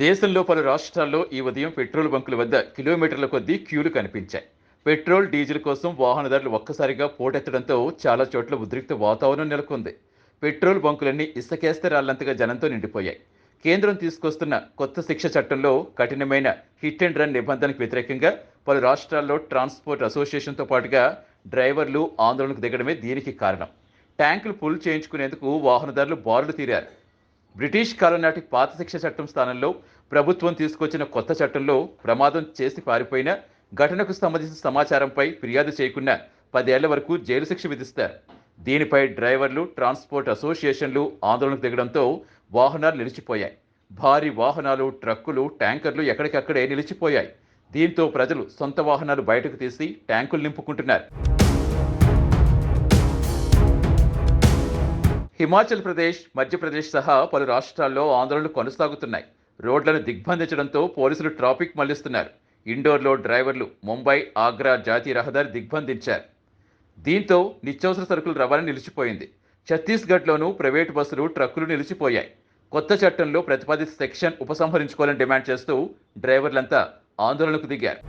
దేశంలో పలు రాష్ట్రాల్లో ఈ ఉదయం పెట్రోల్ బంకుల వద్ద కిలోమీటర్ల కొద్దీ క్యూలు కనిపించాయి. పెట్రోల్, డీజిల్ కోసం వాహనదారులు ఒక్కసారిగా పోటెత్తడంతో చాలా చోట్ల ఉద్రిక్త వాతావరణం నెలకొంది. పెట్రోల్ బంకులన్నీ ఇసుకేస్తే రాళ్లంతగా జనంతో నిండిపోయాయి. కేంద్రం తీసుకొస్తున్న కొత్త శిక్ష చట్టంలో కఠినమైన హిట్ అండ్ రన్ నిబంధనలకు వ్యతిరేకంగా పలు రాష్ట్రాల్లో ట్రాన్స్పోర్ట్ అసోసియేషన్తో పాటుగా డ్రైవర్లు ఆందోళనకు దిగడమే దీనికి కారణం. ట్యాంకులు ఫుల్ చేయించుకునేందుకు వాహనదారులు బారులు తీరారు. బ్రిటిష్ కాలం నాటి పాత శిక్ష చట్టం స్థానంలో ప్రభుత్వం తీసుకొచ్చిన కొత్త చట్టంలో ప్రమాదం చేసి పారిపోయిన ఘటనకు సంబంధించిన సమాచారంపై ఫిర్యాదు చేయకుండా 10 ఏళ్ల వరకు జైలు శిక్ష విధిస్తారు. దీనిపై డ్రైవర్లు, ట్రాన్స్పోర్ట్ అసోసియేషన్లు ఆందోళనకు దిగడంతో వాహనాలు నిలిచిపోయాయి. భారీ వాహనాలు, ట్రక్కులు, ట్యాంకర్లు ఎక్కడికక్కడే నిలిచిపోయాయి. దీంతో ప్రజలు సొంత వాహనాలు బయటకు తీసి ట్యాంకులు నింపుకుంటున్నారు. హిమాచల్ ప్రదేశ్, మధ్యప్రదేశ్ సహా పలు రాష్ట్రాల్లో ఆందోళనలు కొనసాగుతున్నాయి. రోడ్లను దిగ్బంధించడంతో పోలీసులు ట్రాఫిక్ మళ్లిస్తున్నారు. ఇండోర్లో డ్రైవర్లు ముంబై, ఆగ్రా జాతీయ రహదారి దిగ్బంధించారు. దీంతో నిత్యావసర సరుకుల రవాణా నిలిచిపోయింది. ఛత్తీస్గఢ్లోనూ ప్రైవేటు బస్సులు, ట్రక్కులు నిలిచిపోయాయి. కొత్త చట్టంలో ప్రతిపాదిత సెక్షన్ ఉపసంహరించుకోవాలని డిమాండ్ చేస్తూ డ్రైవర్లంతా ఆందోళనకు దిగారు.